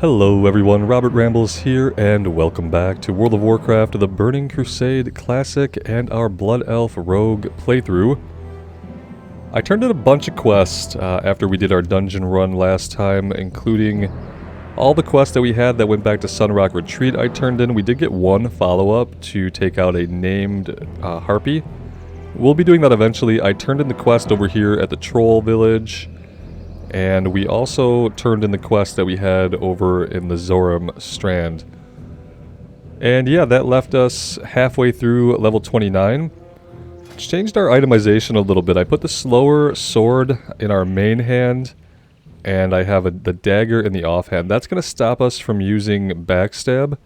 Hello everyone, Robert Rambles here, and welcome back to World of Warcraft, the Burning Crusade Classic and our Blood Elf Rogue playthrough. I turned in a bunch of quests after we did our dungeon run last time, including all the quests that we had that went back to Sunrock Retreat I turned in. We did get one follow-up to take out a named Harpy. We'll be doing that eventually. I turned in the quest over here at the Troll Village. And we also turned in the quest that we had over in the Zoram Strand. And yeah, that left us halfway through level 29. It's changed our itemization a little bit. I put the slower sword in our main hand, and I have the dagger in the offhand. That's going to stop us from using backstab,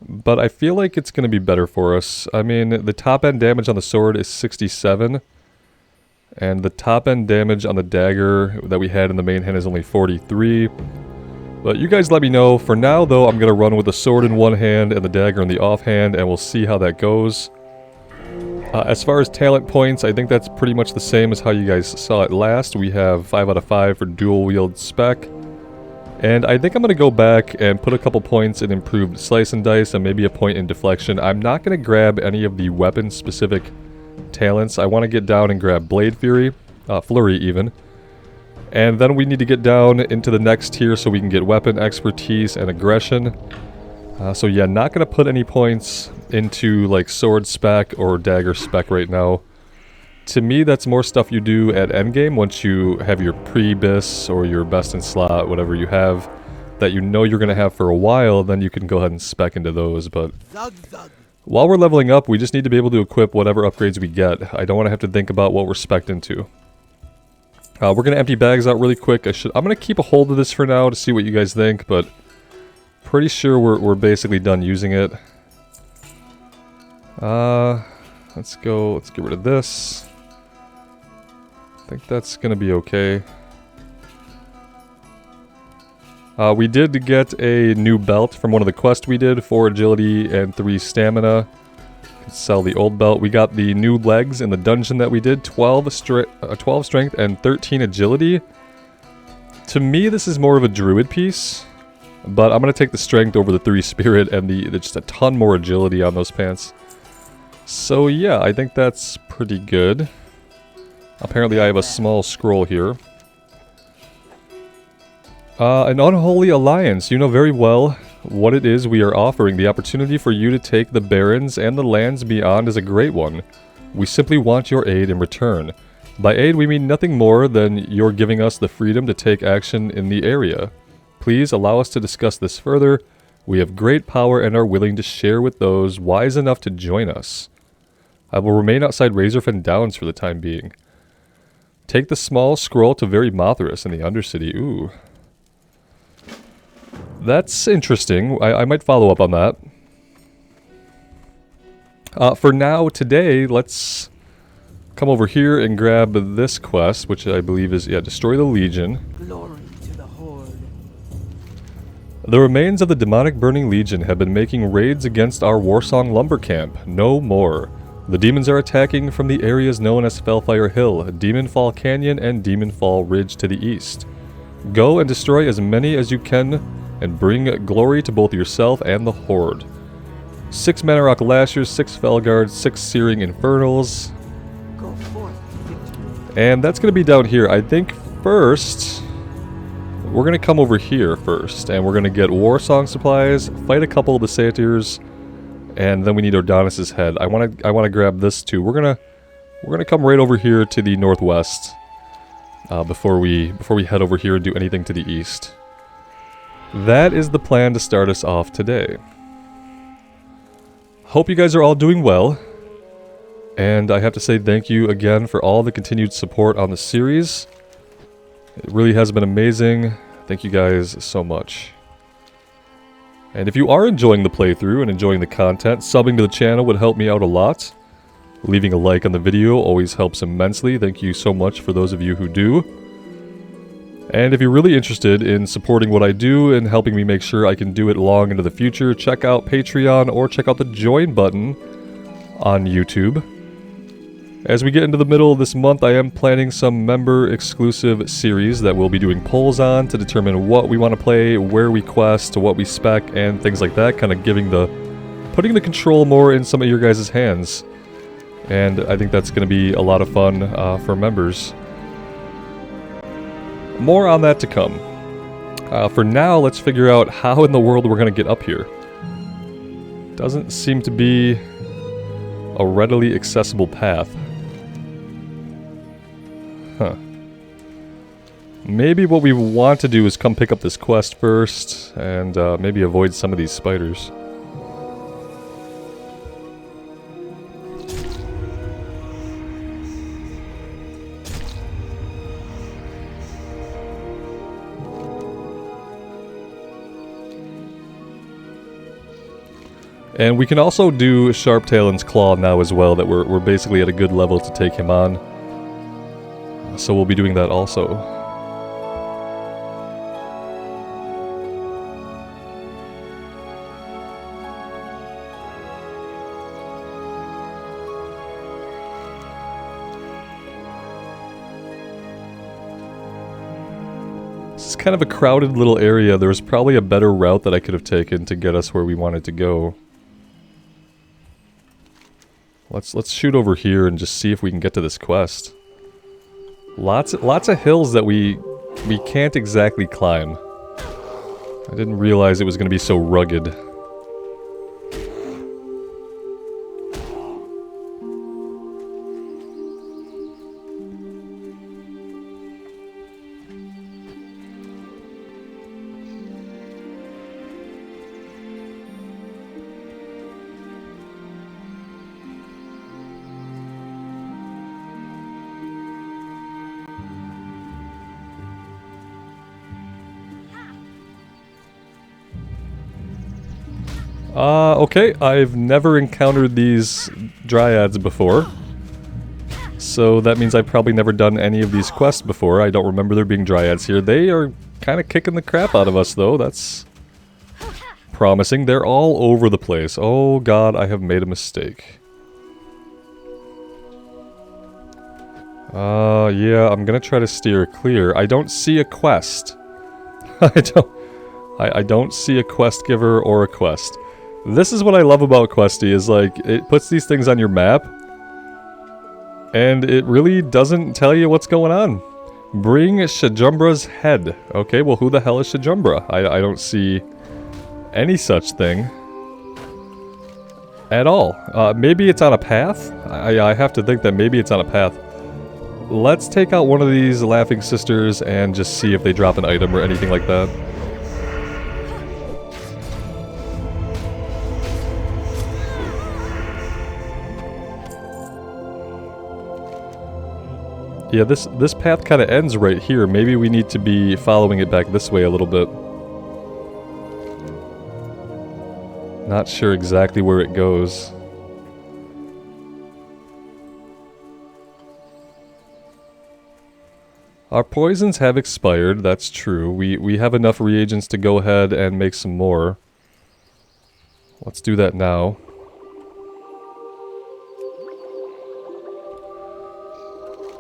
but I feel like it's going to be better for us. I mean, the top end damage on the sword is 67. And the top end damage on the dagger that we had in the main hand is only 43. But you guys let me know. For now though, I'm going to run with the sword in one hand and the dagger in the offhand, and we'll see how that goes. As far as talent points, I think that's pretty much the same as how you guys saw it last. We have 5 out of 5 for dual wield spec. And I think I'm going to go back and put a couple points in improved slice and dice and maybe a point in deflection. I'm not going to grab any of the weapon specific talents. I want to get down and grab Blade Fury, Flurry even. And then we need to get down into the next tier so we can get weapon expertise and aggression. So yeah, not going to put any points into like sword spec or dagger spec right now. To me, that's more stuff you do at endgame once you have your pre-bis or your best in slot, whatever you have, that you know you're going to have for a while, then you can go ahead and spec into those. But while we're leveling up, we just need to be able to equip whatever upgrades we get. I don't want to have to think about what we're spec'd into. We're going to empty bags out really quick. I'm going to keep a hold of this for now to see what you guys think, but pretty sure we're basically done using it. Let's get rid of this. I think that's going to be okay. We did get a new belt from one of the quests we did, 4 agility and 3 stamina. Sell the old belt. We got the new legs in the dungeon that we did, 12 strength and 13 agility. To me, this is more of a druid piece, but I'm going to take the strength over the 3 spirit and just a ton more agility on those pants. So yeah, I think that's pretty good. Apparently I have a small scroll here. An unholy alliance. You know very well what it is we are offering. The opportunity for you to take the barons and the lands beyond is a great one. We simply want your aid in return. By aid, we mean nothing more than you're giving us the freedom to take action in the area. Please allow us to discuss this further. We have great power and are willing to share with those wise enough to join us. I will remain outside Razorfen Downs for the time being. Take the small scroll to Very Mothras in the Undercity. Ooh. That's interesting. I might follow up on that. For now, today, let's come over here and grab this quest, which I believe is, yeah, Destroy the Legion. Glory to the Horde. The remains of the demonic Burning Legion have been making raids against our Warsong lumber camp. No more. The demons are attacking from the areas known as Fellfire Hill, Demonfall Canyon, and Demonfall Ridge to the east. Go and destroy as many as you can, and bring glory to both yourself and the Horde. 6 Manarok Lashers, 6 Felguards, 6 Searing Infernals. Go forth, victory. And that's going to be down here. I think first, we're going to come over here first, and we're going to get Warsong supplies, fight a couple of the satyrs, and then we need Ordonis' head. I want to grab this too. We're gonna come right over here to the northwest before we head over here and do anything to the east. That is the plan to start us off today. Hope you guys are all doing well. And I have to say thank you again for all the continued support on the series. It really has been amazing. Thank you guys so much. And if you are enjoying the playthrough and enjoying the content, subbing to the channel would help me out a lot. Leaving a like on the video always helps immensely. Thank you so much for those of you who do. And if you're really interested in supporting what I do and helping me make sure I can do it long into the future, check out Patreon or check out the join button on YouTube. As we get into the middle of this month, I am planning some member-exclusive series that we'll be doing polls on to determine what we want to play, where we quest, what we spec, and things like that, kind of putting the control more in some of your guys' hands. And I think that's going to be a lot of fun for members. More on that to come. For now, let's figure out how in the world we're going to get up here. Doesn't seem to be a readily accessible path. Huh. Maybe what we want to do is come pick up this quest first, and maybe avoid some of these spiders. And we can also do Sharptail's Claw now as well, that we're basically at a good level to take him on. So we'll be doing that also. This is kind of a crowded little area. There's probably a better route that I could have taken to get us where we wanted to go. Let's shoot over here and just see if we can get to this quest. Lots of hills that we can't exactly climb. I didn't realize it was going to be so rugged. Okay, I've never encountered these dryads before. So that means I've probably never done any of these quests before. I don't remember there being dryads here. They are kind of kicking the crap out of us, though. That's promising. They're all over the place. Oh god, I have made a mistake. Yeah, I'm gonna try to steer clear. I don't see a quest. I don't see a quest giver or a quest. This is what I love about Questie, is like, it puts these things on your map, and it really doesn't tell you what's going on. Bring Shajumbra's head. Okay, well who the hell is Shajumbra? I don't see any such thing at all. Maybe it's on a path? I have to think that maybe it's on a path. Let's take out one of these Laughing Sisters and just see if they drop an item or anything like that. Yeah, this path kind of ends right here. Maybe we need to be following it back this way a little bit. Not sure exactly where it goes. Our poisons have expired, that's true. We have enough reagents to go ahead and make some more. Let's do that now.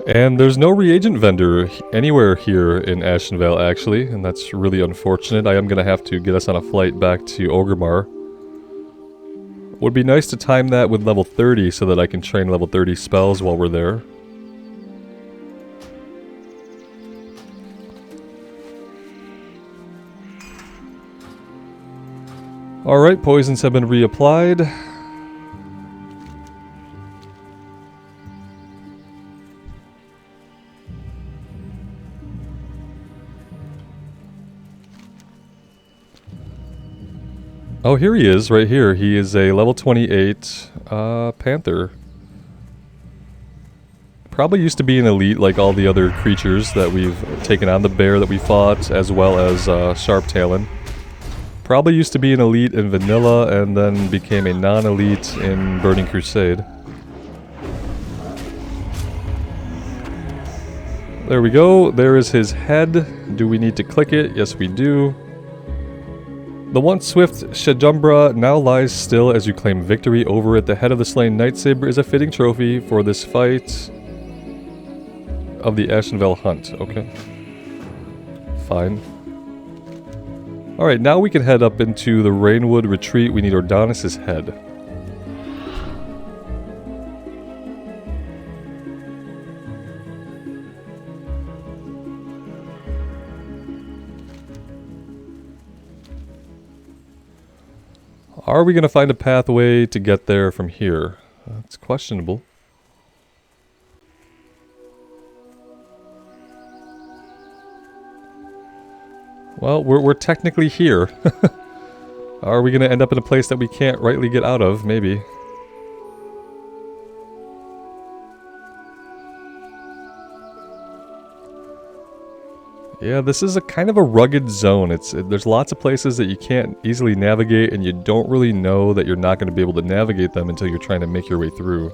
And there's no reagent vendor anywhere here in Ashenvale, actually, and that's really unfortunate. I am going to have to get us on a flight back to Orgrimmar. Would be nice to time that with level 30 so that I can train level 30 spells while we're there. Alright, poisons have been reapplied. Oh, here he is, right here. He is a level 28 panther. Probably used to be an elite like all the other creatures that we've taken on. The bear that we fought, as well as Sharptailin. Probably used to be an elite in Vanilla, and then became a non-elite in Burning Crusade. There we go. There is his head. Do we need to click it? Yes, we do. The once swift Shajumbra now lies still as you claim victory over it. The head of the slain Nightsaber is a fitting trophy for this fight of the Ashenvale hunt. Okay. Fine. Alright, now we can head up into the Rainwood Retreat. We need Ordonis' head. Are we going to find a pathway to get there from here? It's questionable. Well, we're technically here. Are we going to end up in a place that we can't rightly get out of? Maybe. Yeah, this is a kind of a rugged zone. There's lots of places that you can't easily navigate, and you don't really know that you're not going to be able to navigate them until you're trying to make your way through.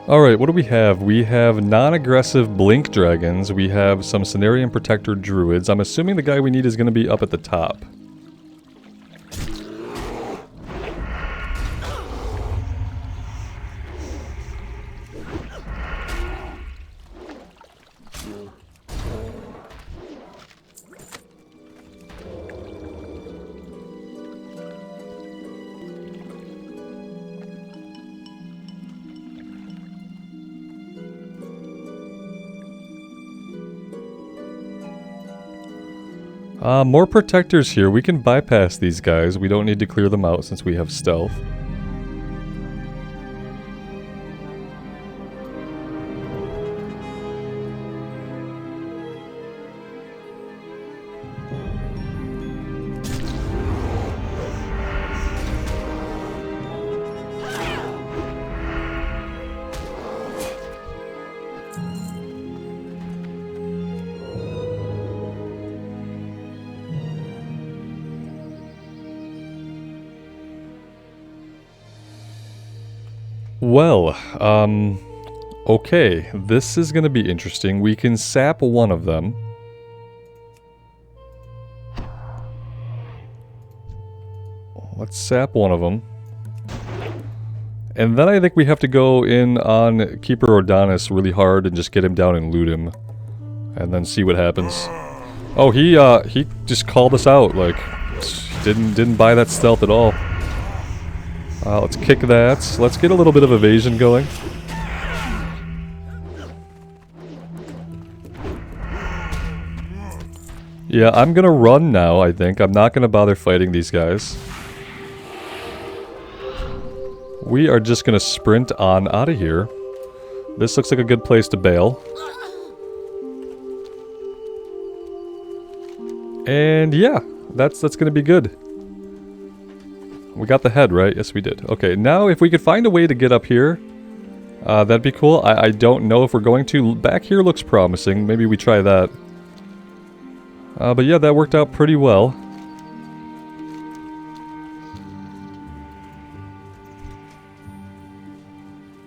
Alright, what do we have? We have non-aggressive blink dragons. We have some Cenarian Protector druids. I'm assuming the guy we need is going to be up at the top. More protectors here. We can bypass these guys. We don't need to clear them out since we have stealth. Well, okay, this is going to be interesting. We can sap one of them. Let's sap one of them. And then I think we have to go in on Keeper Ordonis really hard and just get him down and loot him. And then see what happens. Oh, he just called us out, like, didn't buy that stealth at all. Let's kick that. Let's get a little bit of evasion going. Yeah, I'm gonna run now, I think. I'm not gonna bother fighting these guys. We are just gonna sprint on out of here. This looks like a good place to bail. And yeah, that's gonna be good. We got the head, right? Yes, we did. Okay, now if we could find a way to get up here, that'd be cool. I don't know if we're going to. Back here looks promising. Maybe we try that. But yeah, that worked out pretty well.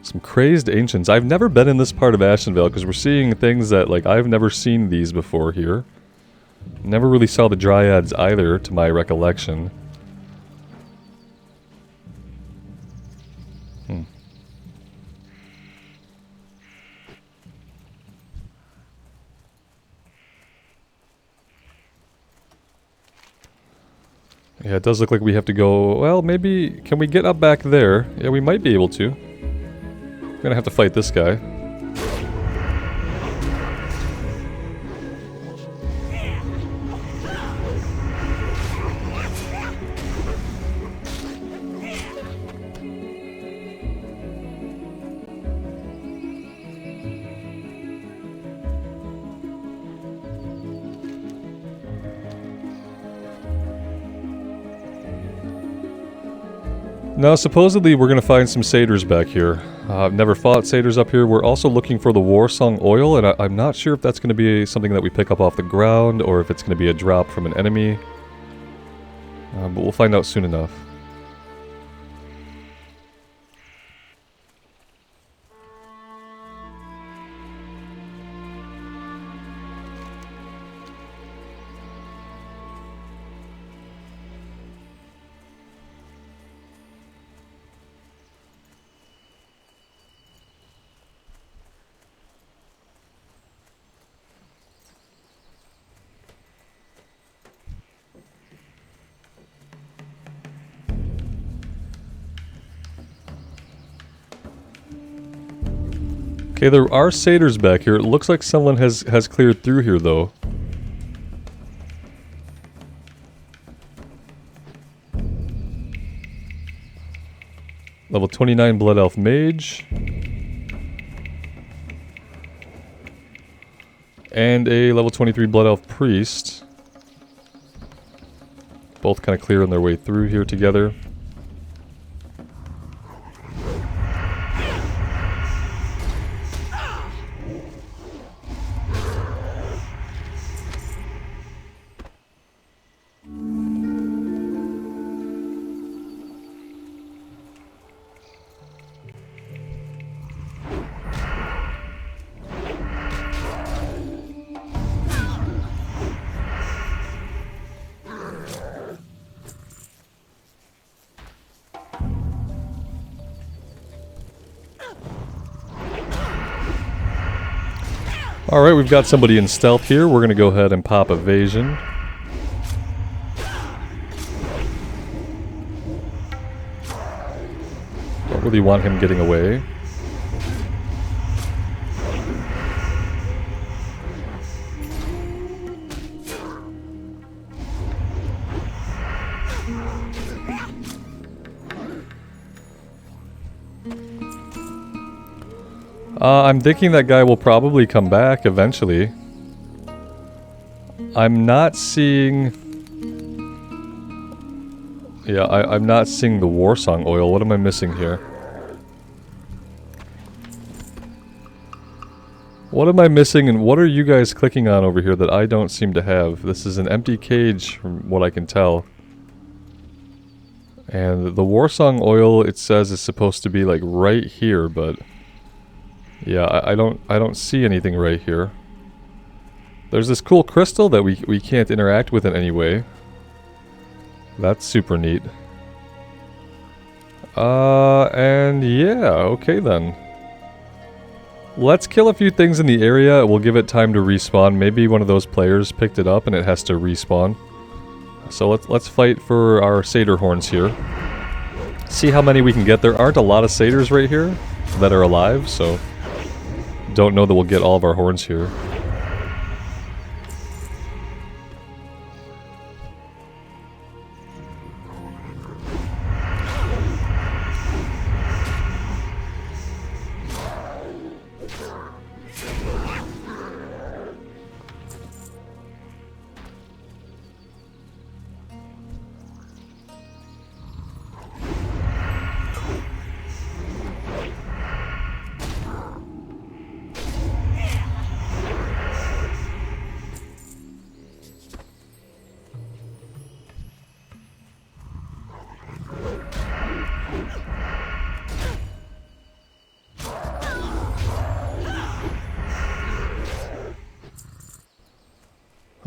Some crazed ancients. I've never been in this part of Ashenvale because we're seeing things that, like, I've never seen these before here. Never really saw the dryads either, to my recollection. Yeah, it does look like we have to go... Well, maybe... Can we get up back there? Yeah, we might be able to. We're gonna have to fight this guy. Now, supposedly we're going to find some satyrs back here. I've never fought satyrs up here. We're also looking for the war song oil, and I'm not sure if that's going to be something that we pick up off the ground, or if it's going to be a drop from an enemy. But we'll find out soon enough. Okay, there are satyrs back here. It looks like someone has cleared through here, though. Level 29 Blood Elf Mage. And a level 23 Blood Elf Priest. Both kind of clearing their way through here together. Alright, we've got somebody in stealth here. We're going to go ahead and pop evasion. Don't really want him getting away. I'm thinking that guy will probably come back eventually. I'm not seeing... Yeah, I'm not seeing the war song oil. What am I missing here? What am I missing, and what are you guys clicking on over here that I don't seem to have? This is an empty cage from what I can tell. And the war song oil, it says, is supposed to be like right here, but... Yeah, I don't see anything right here. There's this cool crystal that we can't interact with in any way. That's super neat. And yeah, okay then. Let's kill a few things in the area. We'll give it time to respawn. Maybe one of those players picked it up and it has to respawn. So let's fight for our satyr horns here. See how many we can get. There aren't a lot of satyrs right here that are alive, so... Don't know that we'll get all of our horns here.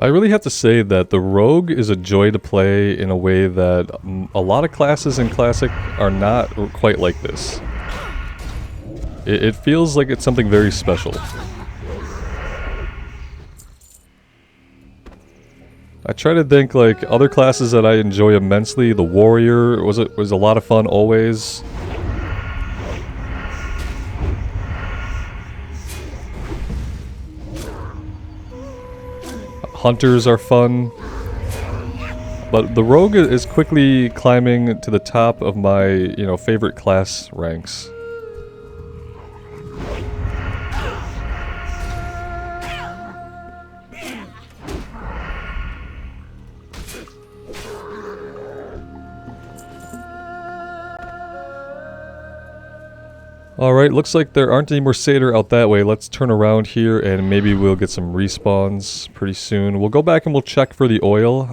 I really have to say that the Rogue is a joy to play in a way that a lot of classes in Classic are not quite like this. It feels like it's something very special. I try to think like other classes that I enjoy immensely. The Warrior was a lot of fun always. Hunters are fun. But the Rogue is quickly climbing to the top of my, you know, favorite class ranks. Alright, looks like there aren't any more Satyr out that way. Let's turn around here and maybe we'll get some respawns pretty soon. We'll go back and we'll check for the oil.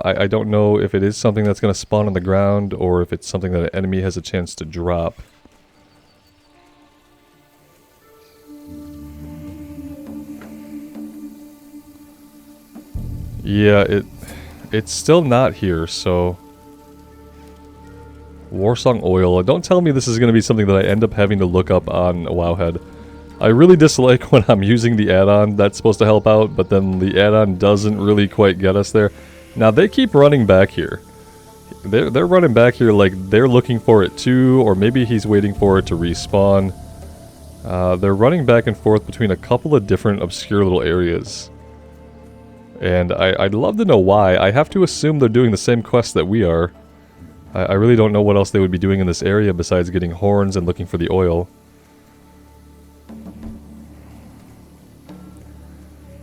I don't know if it is something that's going to spawn on the ground or if it's something that an enemy has a chance to drop. Yeah, it's still not here, so... Warsong oil. Don't tell me this is going to be something that I end up having to look up on Wowhead. I really dislike when I'm using the add-on that's supposed to help out, but then the add-on doesn't really quite get us there. Now, they keep running back here. They're running back here like they're looking for it too, or maybe he's waiting for it to respawn. They're running back and forth between a couple of different obscure little areas. And I'd love to know why. I have to assume they're doing the same quest that we are. I really don't know what else they would be doing in this area besides getting horns and looking for the oil.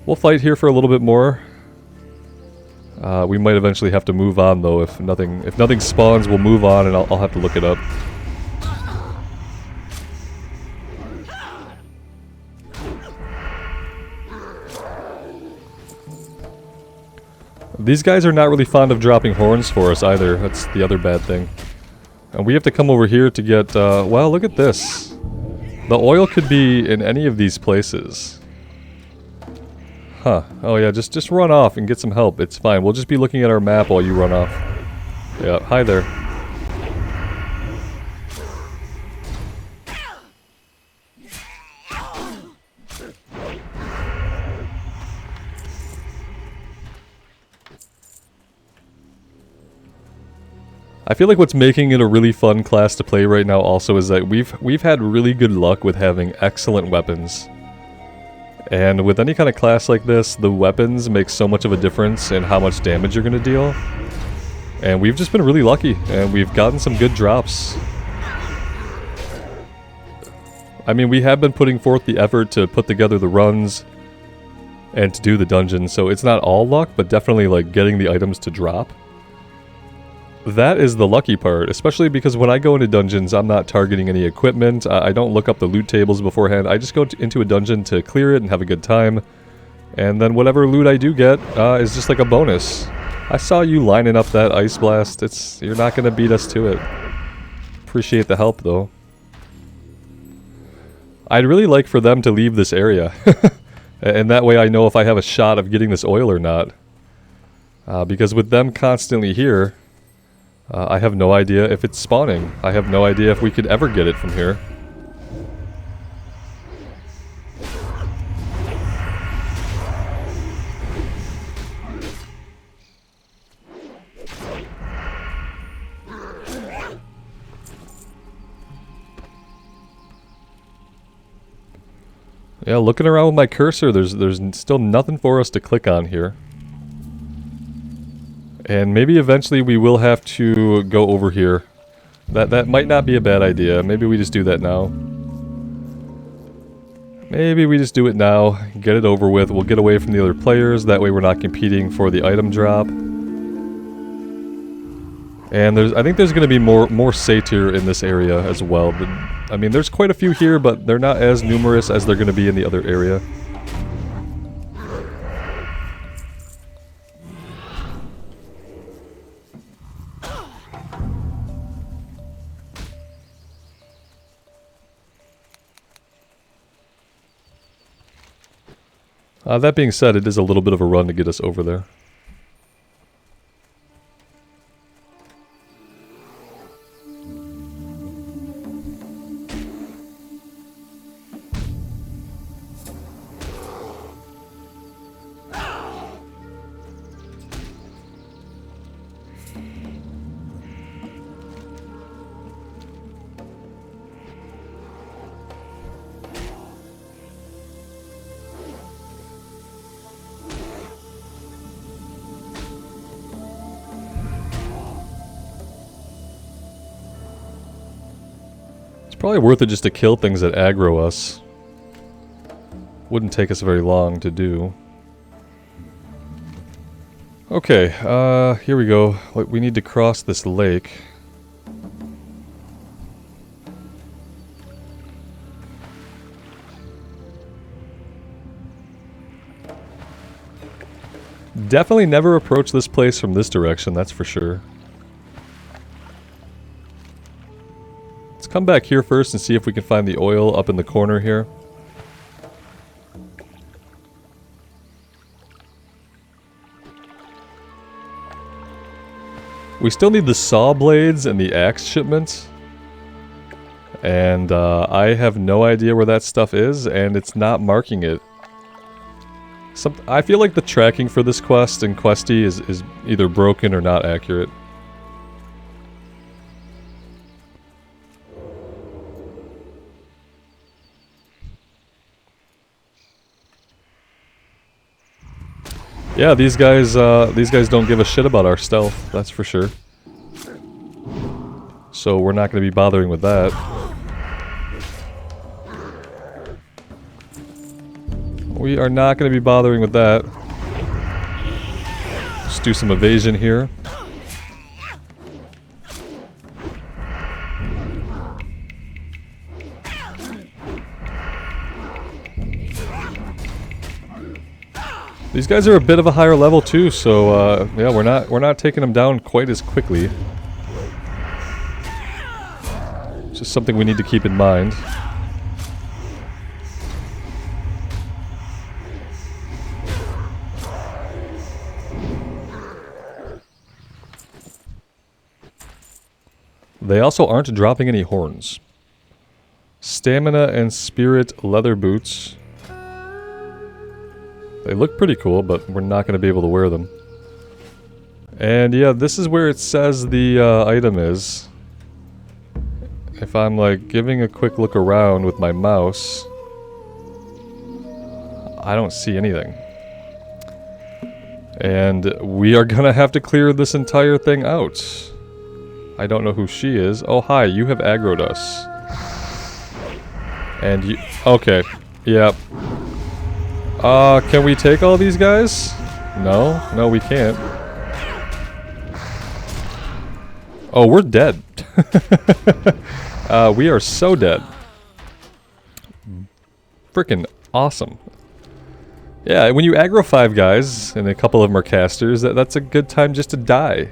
We'll fight here for a little bit more. We might eventually have to move on though. If nothing spawns, we'll move on and I'll have to look it up. These guys are not really fond of dropping horns for us either. That's the other bad thing. And we have to come over here to get, well, look at this. The oil could be in any of these places. Huh. Oh yeah, just run off and get some help. It's fine. We'll just be looking at our map while you run off. Yeah, hi there. I feel like what's making it a really fun class to play right now also is that we've had really good luck with having excellent weapons. And with any kind of class like this, the weapons make so much of a difference in how much damage you're going to deal. And we've just been really lucky, and we've gotten some good drops. I mean, we have been putting forth the effort to put together the runs and to do the dungeons, so it's not all luck, but definitely like getting the items to drop. That is the lucky part, especially because when I go into dungeons, I'm not targeting any equipment. I don't look up the loot tables beforehand. I just go into a dungeon to clear it and have a good time. And then whatever loot I do get is just like a bonus. I saw you lining up that ice blast. You're not going to beat us to it. Appreciate the help, though. I'd really like for them to leave this area. And that way I know if I have a shot of getting this oil or not. Because with them constantly here... I have no idea if it's spawning. I have no idea if we could ever get it from here. Yeah, looking around with my cursor, there's still nothing for us to click on here. And maybe eventually we will have to go over here. That might not be a bad idea. Maybe we just do that now. Maybe we just do it now, get it over with. We'll get away from the other players. That way we're not competing for the item drop. And I think there's going to be more Satyr in this area as well. But, I mean, there's quite a few here, but they're not as numerous as they're going to be in the other area. That being said, it is a little bit of a run to get us over there. Probably worth it just to kill things that aggro us. Wouldn't take us very long to do. Okay, here we go. We need to cross this lake. Definitely never approach this place from this direction, that's for sure. Come back here first and see if we can find the oil up in the corner here. We still need the saw blades and the axe shipments. And I have no idea where that stuff is, and it's not marking it. I feel like the tracking for this quest in Questie is either broken or not accurate. Yeah, these guys don't give a shit about our stealth, that's for sure. So we're not going to be bothering with that. We are not going to be bothering with that. Let's do some evasion here. These guys are a bit of a higher level too, so yeah, we're not taking them down quite as quickly. It's just something we need to keep in mind. They also aren't dropping any horns. Stamina and spirit leather boots. They look pretty cool, but we're not going to be able to wear them. And yeah, this is where it says the item is. If I'm like giving a quick look around with my mouse, I don't see anything. And we are going to have to clear this entire thing out. I don't know who she is. Oh, hi, you have aggroed us. And you... Okay, yep. Can we take all these guys? No? No, we can't. Oh, we're dead. We are so dead. Frickin' awesome. Yeah, when you aggro 5 guys, and a couple of them are casters, that's a good time just to die.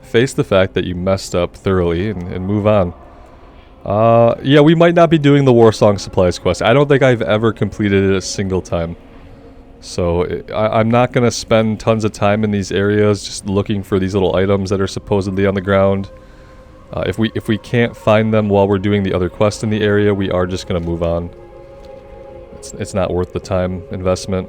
Face the fact that you messed up thoroughly, and move on. Yeah, we might not be doing the Warsong Supplies quest. I don't think I've ever completed it a single time. So, I'm not going to spend tons of time in these areas just looking for these little items that are supposedly on the ground. If we can't find them while we're doing the other quest in the area, we are just going to move on. It's not worth the time investment.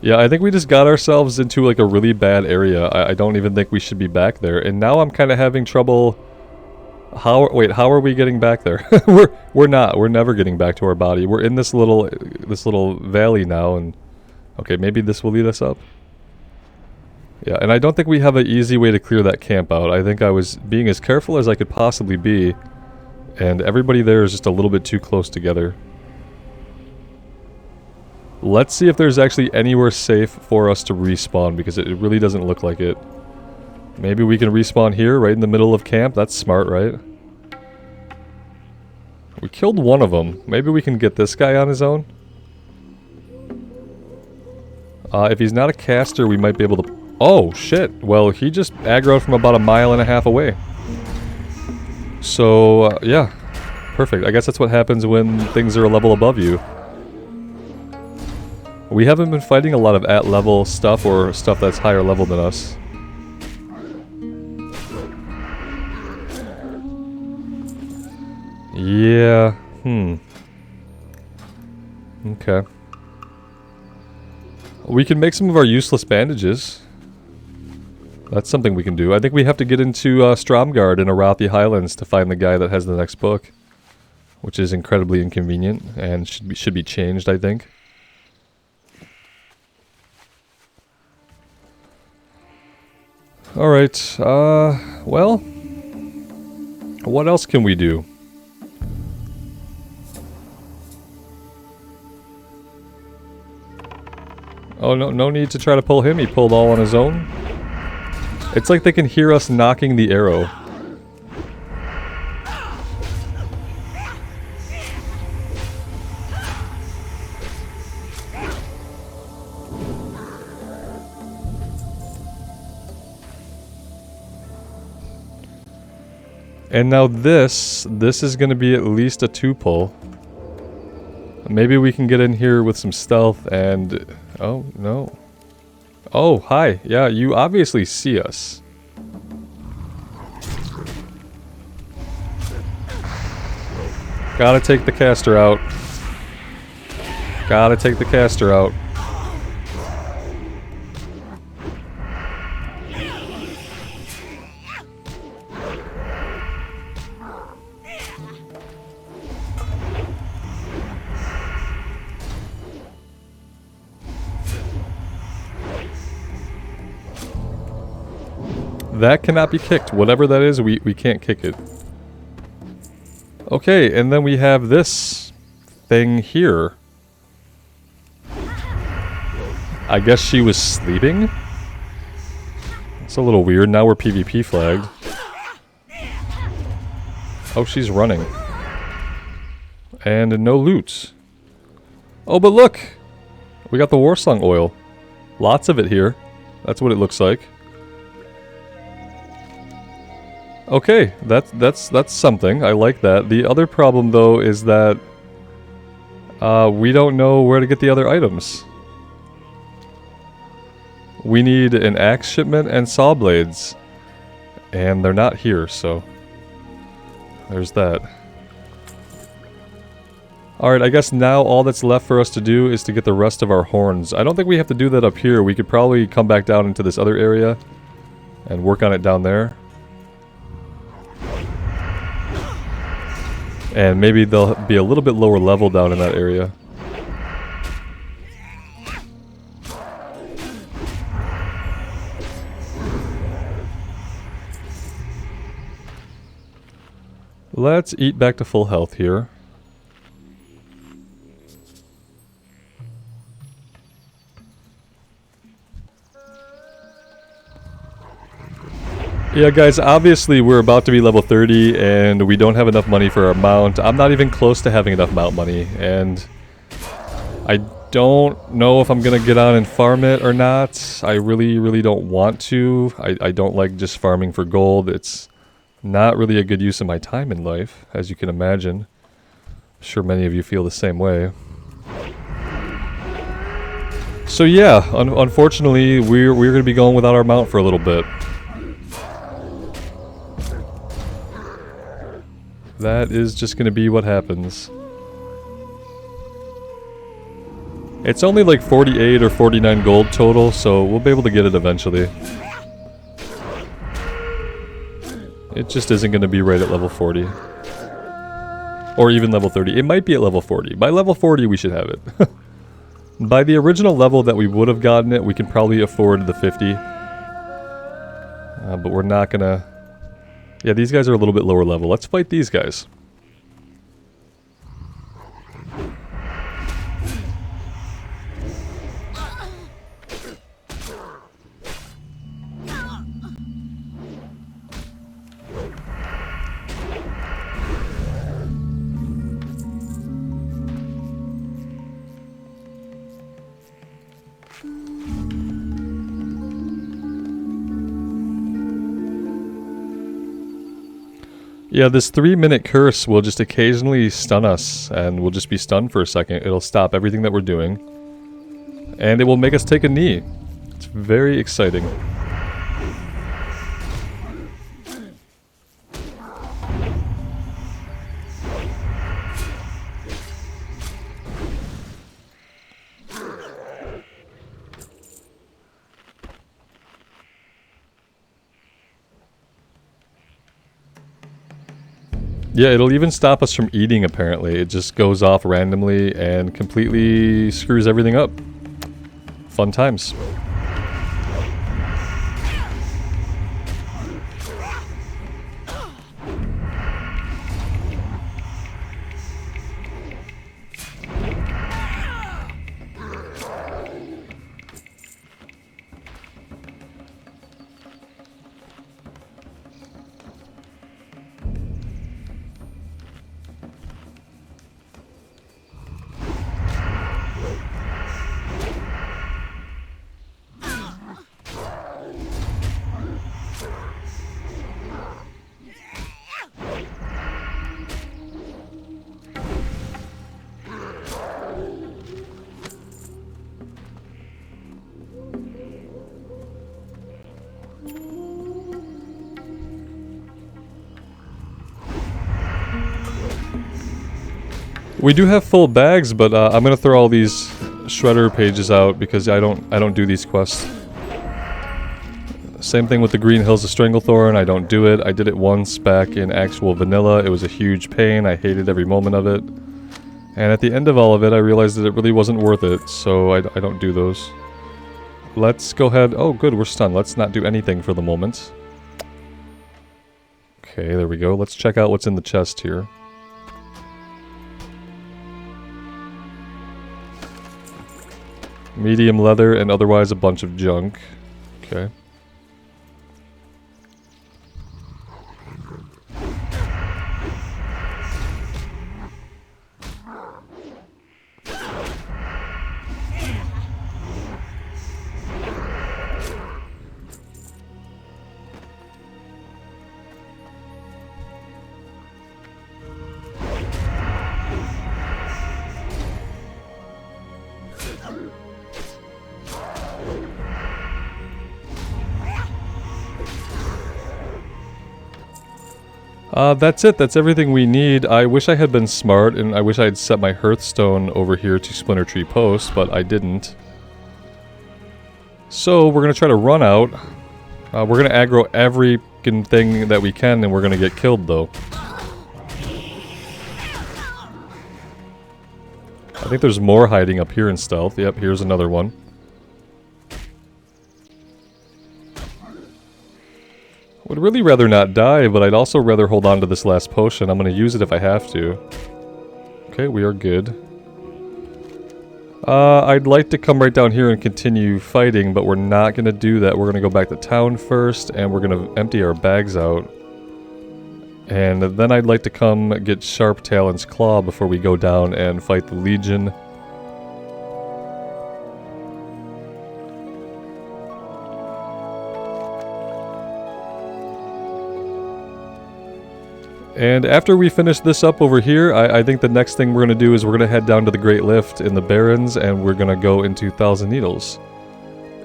Yeah, I think we just got ourselves into like a really bad area. I don't even think we should be back there. And now I'm kind of having trouble. Wait, how are we getting back there? We're not. We're never getting back to our body. We're in this little valley now, and okay, maybe this will lead us up. Yeah, and I don't think we have an easy way to clear that camp out. I think I was being as careful as I could possibly be, and everybody there is just a little bit too close together. Let's see if there's actually anywhere safe for us to respawn, because it really doesn't look like it. Maybe we can respawn here, right in the middle of camp. That's smart, right? We killed one of them. Maybe we can get this guy on his own. If he's not a caster, we might be able to... Oh, shit. Well, he just aggroed from about 1.5 miles away. So, yeah. Perfect. I guess that's what happens when things are a level above you. We haven't been fighting a lot of at-level stuff or stuff that's higher level than us. Yeah. Okay. We can make some of our useless bandages. That's something we can do. I think we have to get into Stromgard in Arathi Highlands to find the guy that has the next book. Which is incredibly inconvenient and should be changed, I think. Alright, well... what else can we do? Oh, no need to try to pull him. He pulled all on his own. It's like they can hear us knocking the arrow. And now this is going to be at least a 2-pull. Maybe we can get in here with some stealth and... oh, no. Oh, hi. Yeah, you obviously see us. Gotta take the caster out. Gotta take the caster out. That cannot be kicked. Whatever that is, we can't kick it. Okay, and then we have this thing here. I guess she was sleeping? It's a little weird. Now we're PvP flagged. Oh, she's running. And no loot. Oh, but look! We got the Warsong oil. Lots of it here. That's what it looks like. Okay, that's something. I like that. The other problem, though, is that we don't know where to get the other items. We need an axe shipment and saw blades, and they're not here, so there's that. Alright, I guess now all that's left for us to do is to get the rest of our horns. I don't think we have to do that up here. We could probably come back down into this other area and work on it down there. And maybe they'll be a little bit lower level down in that area. Let's eat back to full health here. Yeah, guys, obviously we're about to be level 30 and we don't have enough money for our mount. I'm not even close to having enough mount money, and I don't know if I'm gonna get on and farm it or not. I really don't want to. I don't like just farming for gold. It's not really a good use of my time in life, as you can imagine. I'm sure many of you feel the same way. So yeah, unfortunately we're gonna be going without our mount for a little bit. That is just going to be what happens. It's only like 48 or 49 gold total, so we'll be able to get it eventually. It just isn't going to be right at level 40. Or even level 30. It might be at level 40. By level 40 we should have it. By the original level that we would have gotten it, we can probably afford the 50. But we're not going to... Yeah, these guys are a little bit lower level. Let's fight these guys. Yeah, this 3-minute curse will just occasionally stun us, and we'll just be stunned for a second. It'll stop everything that we're doing, and it will make us take a knee. It's very exciting. Yeah, it'll even stop us from eating, apparently. It just goes off randomly and completely screws everything up. Fun times. We do have full bags, but I'm gonna throw all these shredder pages out because I don't do these quests. Same thing with the Green Hills of Stranglethorn. I don't do it. I did it once back in actual vanilla. It was a huge pain. I hated every moment of it. And at the end of all of it, I realized that it really wasn't worth it, so I don't do those. Let's go ahead. Oh, good, we're stunned. Let's not do anything for the moment. Okay, there we go. Let's check out what's in the chest here. Medium leather and otherwise a bunch of junk. Okay. That's it. That's everything we need. I wish I had been smart, and I wish I had set my Hearthstone over here to Splinter Tree Post, but I didn't. So, we're going to try to run out. We're going to aggro every thing that we can, and we're going to get killed, though. I think there's more hiding up here in stealth. Yep, here's another one. Would really rather not die, but I'd also rather hold on to this last potion. I'm going to use it if I have to. Okay, we are good. I'd like to come right down here and continue fighting, but we're not going to do that. We're going to go back to town first, and we're going to empty our bags out. And then I'd like to come get Sharp Talon's Claw before we go down and fight the Legion. And after we finish this up over here, I think the next thing we're going to do is we're going to head down to the Great Lift in the Barrens, and we're going to go into Thousand Needles.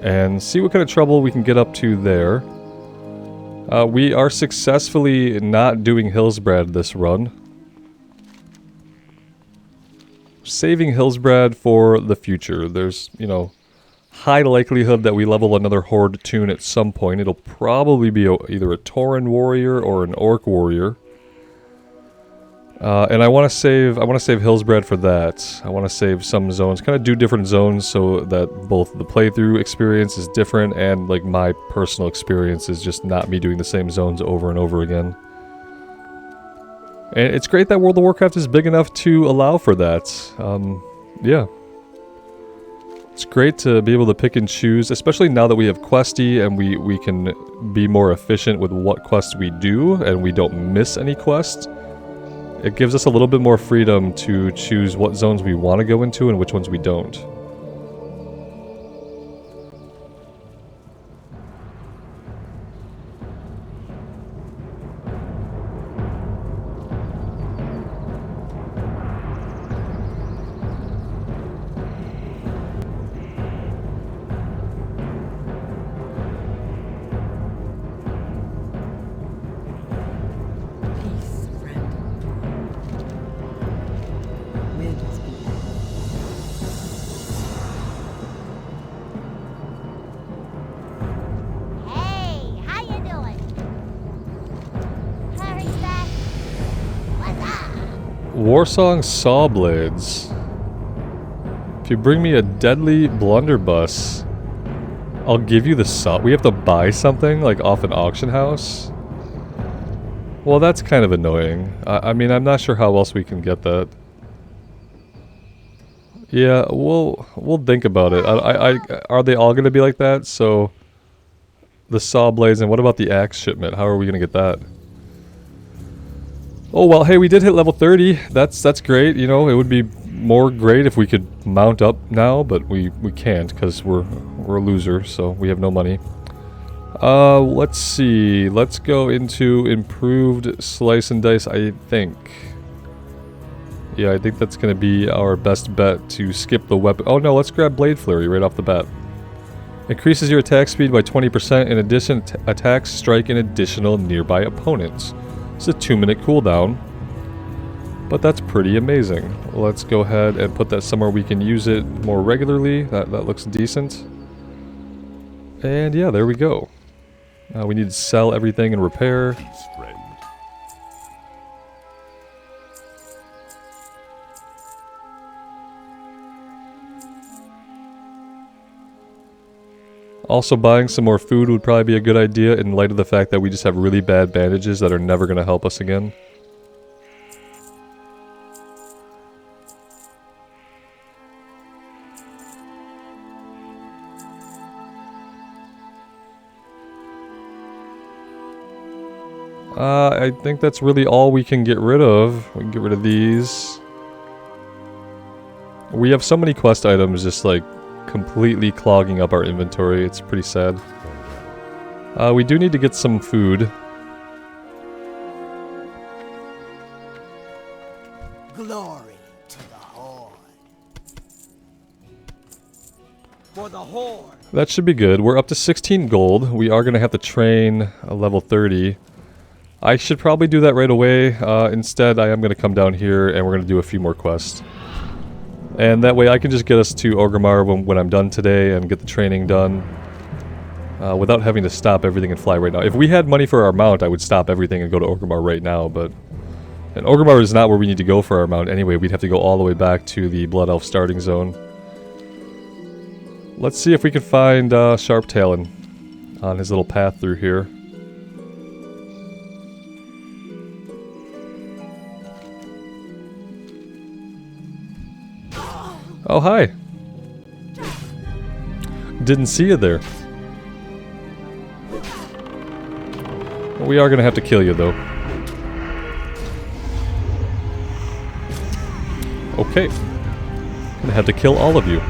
And see what kind of trouble we can get up to there. We are successfully not doing Hillsbrad this run. Saving Hillsbrad for the future. There's, you know, high likelihood that we level another Horde tune at some point. It'll probably be either a Tauren warrior or an Orc warrior. And I want to save Hillsbrad for that. I want to save some zones, kind of do different zones so that both the playthrough experience is different and like my personal experience is just not me doing the same zones over and over again. And it's great that World of Warcraft is big enough to allow for that. Yeah. It's great to be able to pick and choose, especially now that we have Questie and we can be more efficient with what quests we do and we don't miss any quests. It gives us a little bit more freedom to choose what zones we want to go into and which ones we don't. Warsong saw blades. If you bring me a deadly blunderbuss, I'll give you the saw. We have to buy something like off an auction house? Well, that's kind of annoying. I mean, I'm not sure how else we can get that. Yeah, we'll think about it. Are they all going to be like that? So, the saw blades, and what about the axe shipment? How are we going to get that? Oh, well, hey, we did hit level 30. That's great. You know, it would be more great if we could mount up now, but we can't because we're a loser, so we have no money. Let's see. Let's go into improved slice and dice, I think. Yeah, I think that's going to be our best bet to skip the weapon. Oh no, let's grab Blade Flurry right off the bat. Increases your attack speed by 20%. In addition, attacks strike an additional nearby opponents. It's a 2-minute cooldown. But that's pretty amazing. Let's go ahead and put that somewhere we can use it more regularly. That looks decent. And yeah, there we go. We need to sell everything and repair. Also, buying some more food would probably be a good idea in light of the fact that we just have really bad bandages that are never going to help us again. I think that's really all we can get rid of. We can get rid of these. We have so many quest items just like completely clogging up our inventory. It's pretty sad. We do need to get some food. Glory to the Horde. For the Horde. That should be good. We're up to 16 gold. We are going to have to train a level 30. I should probably do that right away. Instead, I am going to come down here and we're going to do a few more quests. And that way I can just get us to Orgrimmar when I'm done today and get the training done. Without having to stop everything and fly right now. If we had money for our mount, I would stop everything and go to Orgrimmar right now, but... And Orgrimmar is not where we need to go for our mount anyway. We'd have to go all the way back to the Blood Elf starting zone. Let's see if we can find Sharptalon on his little path through here. Oh, hi. Didn't see you there. We are going to have to kill you, though. Okay. Gonna have to kill all of you.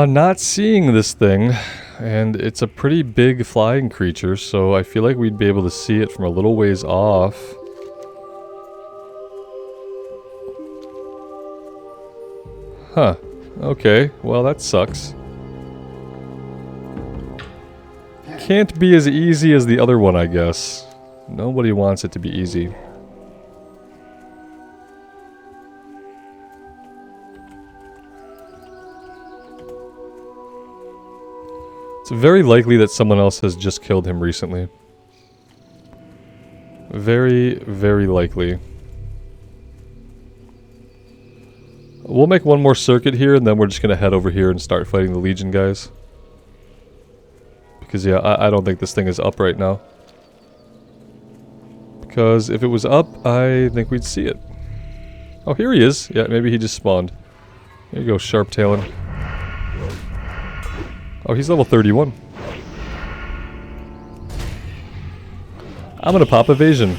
Not seeing this thing, and it's a pretty big flying creature, so I feel like we'd be able to see it from a little ways off. Huh. Okay, well that sucks. Can't be as easy as the other one, I guess. Nobody wants it to be easy. It's very likely that someone else has just killed him recently. Very, very likely. We'll make one more circuit here, and then we're just going to head over here and start fighting the Legion guys. Because, yeah, I don't think this thing is up right now. Because if it was up, I think we'd see it. Oh, here he is. Yeah, maybe he just spawned. Here you go, Sharptalon. Oh, he's level 31. I'm gonna pop Evasion.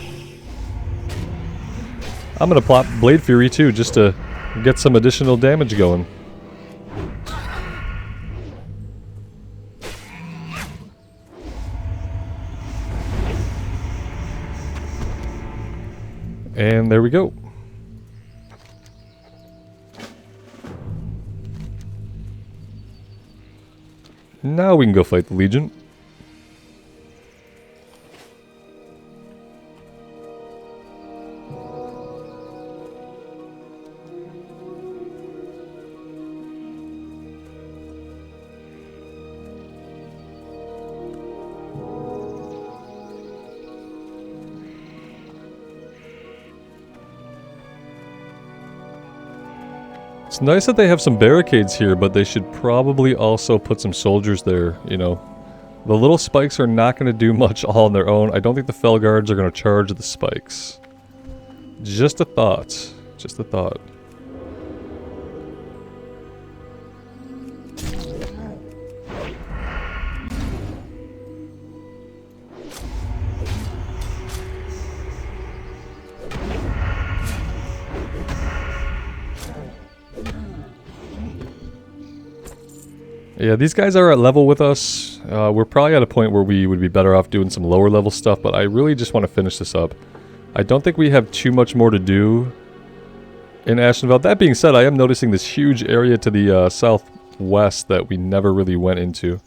I'm gonna plop Blade Fury too, just to get some additional damage going. And there we go. Now we can go fight the Legion. It's nice that they have some barricades here, but they should probably also put some soldiers there, you know. The little spikes are not going to do much all on their own. I don't think the Fel Guards are going to charge the spikes. Just a thought. Just a thought. Yeah, these guys are at level with us. We're probably at a point where we would be better off doing some lower level stuff, but I really just want to finish this up. I don't think we have too much more to do in Ashenvale. That being said, I am noticing this huge area to the southwest that we never really went into.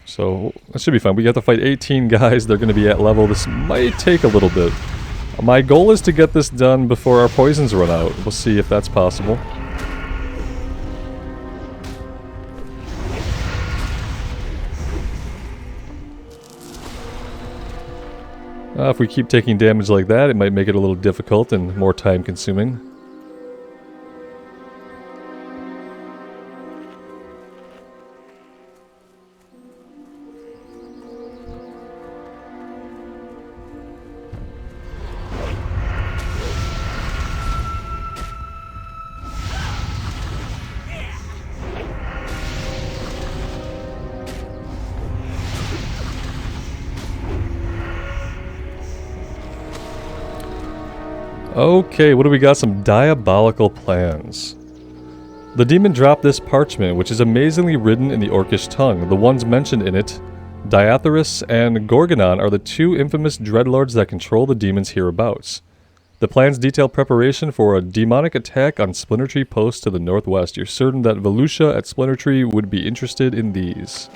So, that should be fun. We have to fight 18 guys. They're going to be at level. This might take a little bit. My goal is to get this done before our poisons run out. We'll see if that's possible. If we keep taking damage like that, it might make it a little difficult and more time consuming. Okay, what do we got? Some diabolical plans. The demon dropped this parchment, which is amazingly written in the Orcish tongue. The ones mentioned in it, Diatherus and Gorgonon, are the two infamous dreadlords that control the demons hereabouts. The plans detail preparation for a demonic attack on Splinter Tree Post to the northwest. You're certain that Volusia at Splinter Tree would be interested in these.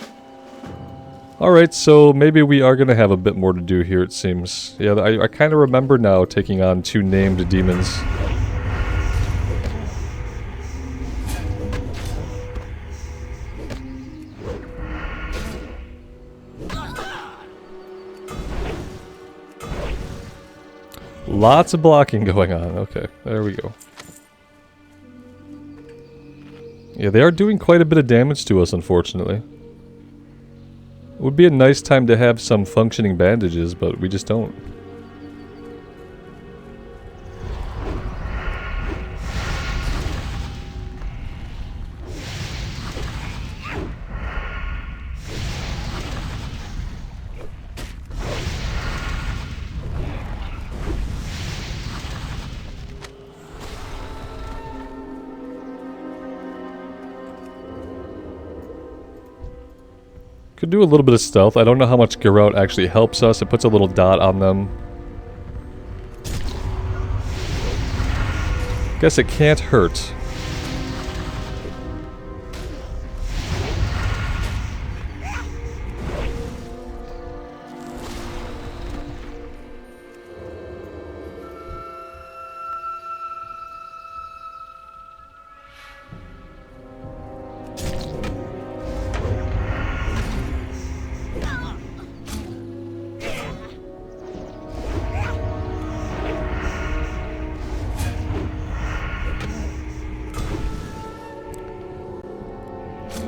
Alright, so maybe we are going to have a bit more to do here, it seems. Yeah, I kind of remember now taking on two named demons. Lots of blocking going on. Okay, there we go. Yeah, they are doing quite a bit of damage to us, unfortunately. It would be a nice time to have some functioning bandages, but we just don't. Could do a little bit of stealth. I don't know how much Garrote actually helps us. It puts a little dot on them. Guess it can't hurt.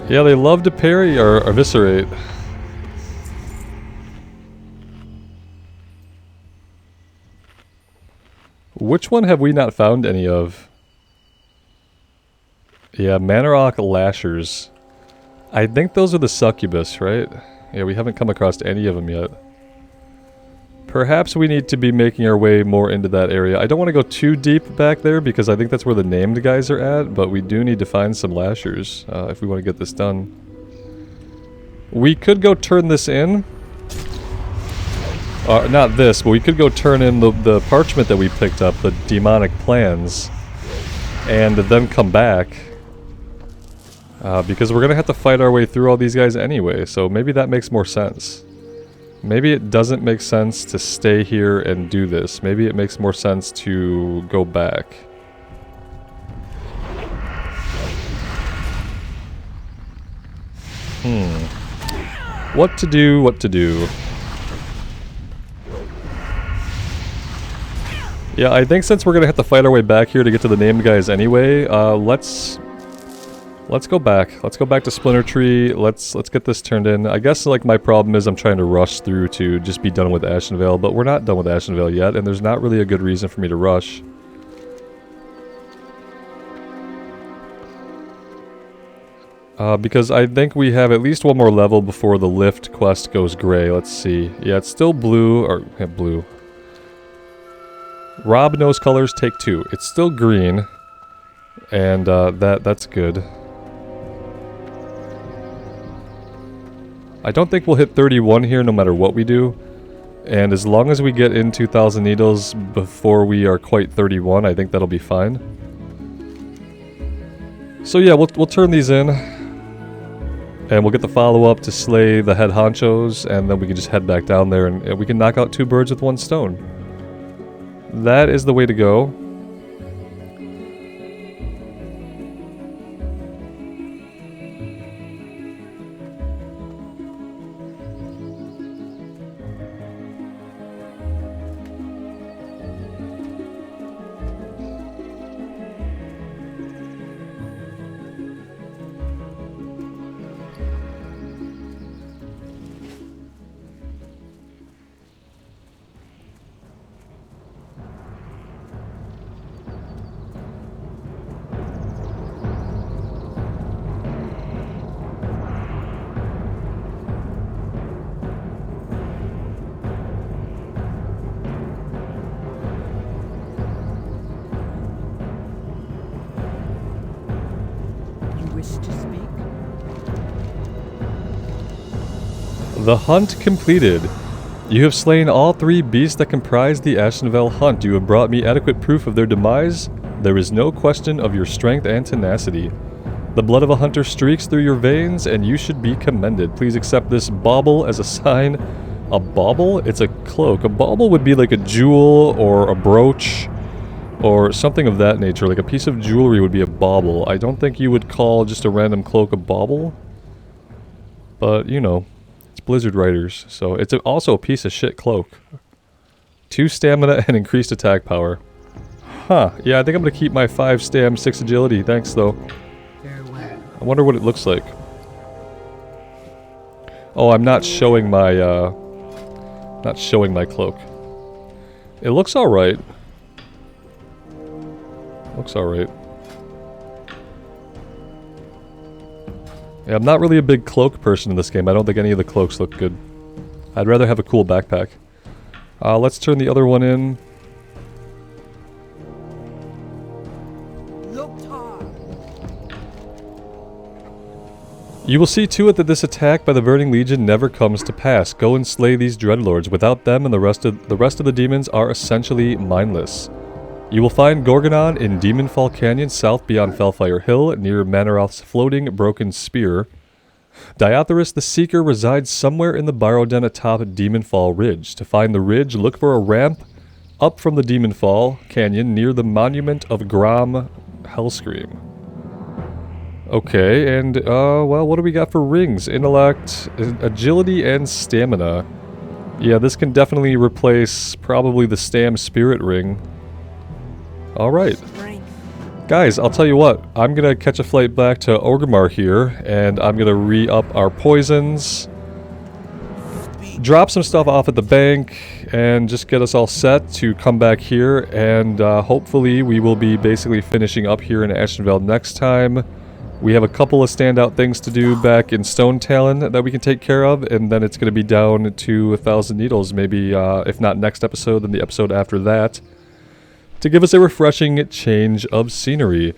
Yeah, they love to parry or eviscerate. Which one have we not found any of? Yeah, Manarok Lashers. I think those are the succubus, right? Yeah, we haven't come across any of them yet. Perhaps we need to be making our way more into that area. I don't want to go too deep back there because I think that's where the named guys are at, but we do need to find some lashers if we want to get this done. We could go turn this in. Not this, but we could go turn in the parchment that we picked up, the demonic plans, and then come back. Because we're going to have to fight our way through all these guys anyway, so maybe that makes more sense. Maybe it doesn't make sense to stay here and do this. Maybe it makes more sense to go back. What to do, what to do. Yeah, I think since we're gonna have to fight our way back here to get to the named guys anyway, let's go back. Let's go back to Splinter Tree. Let's get this turned in. I guess like my problem is I'm trying to rush through to just be done with Ashenvale, but we're not done with Ashenvale yet, and there's not really a good reason for me to rush. Because I think we have at least one more level before the lift quest goes gray. Let's see. Yeah, it's still blue, or yeah, blue. Rob knows colors, take 2. It's still green, and that's good. I don't think we'll hit 31 here no matter what we do. And as long as we get in 2,000 needles before we are quite 31, I think that'll be fine. So yeah, we'll turn these in. And we'll get the follow-up to slay the head honchos, and then we can just head back down there and we can knock out 2 birds with 1 stone. That is the way to go. The hunt completed. You have slain all 3 beasts that comprise the Ashenvale hunt. You have brought me adequate proof of their demise. There is no question of your strength and tenacity. The blood of a hunter streaks through your veins, and you should be commended. Please accept this bauble as a sign. A bauble? It's a cloak. A bauble would be like a jewel or a brooch or something of that nature. Like a piece of jewelry would be a bauble. I don't think you would call just a random cloak a bauble. But, you know. Blizzard Riders, so it's also a piece of shit cloak. 2 stamina and increased attack power. Huh, yeah, I think I'm gonna keep my 5 stam, 6 agility, thanks though. Farewell. I wonder what it looks like. Oh, I'm not showing my, cloak. It looks alright. Looks alright. Yeah, I'm not really a big cloak person in this game. I don't think any of the cloaks look good. I'd rather have a cool backpack. Let's turn the other one in. Looked hard. You will see to it that this attack by the Burning Legion never comes to pass. Go and slay these dreadlords. Without them and the rest of the demons are essentially mindless. You will find Gorgonon in Demonfall Canyon, south beyond Fellfire Hill, near Manaroth's floating broken spear. Diotherus the Seeker resides somewhere in the Barrowden atop Demonfall Ridge. To find the ridge, look for a ramp up from the Demonfall Canyon near the monument of Grom Hellscream. Okay, and, well, what do we got for rings? Intellect, agility, and stamina. Yeah, this can definitely replace probably the Stam Spirit Ring. Alright. Guys, I'll tell you what. I'm gonna catch a flight back to Orgrimmar here, and I'm gonna re-up our poisons. Drop some stuff off at the bank, and just get us all set to come back here, and hopefully we will be basically finishing up here in Ashenvale next time We have a couple of standout things to do back in Stone Talon that we can take care of, and then it's going to be down to 1,000 Needles, maybe if not next episode, then the episode after that, to give us a refreshing change of scenery.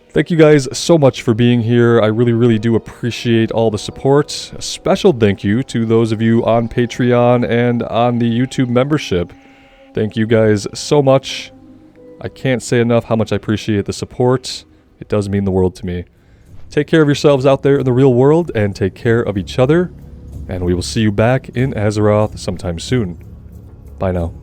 Thank you guys so much for being here. I really, really do appreciate all the support. A special thank you to those of you on Patreon and on the YouTube membership. Thank you guys so much. I can't say enough how much I appreciate the support. It does mean the world to me. Take care of yourselves out there in the real world, and take care of each other. And we will see you back in Azeroth sometime soon. Bye now.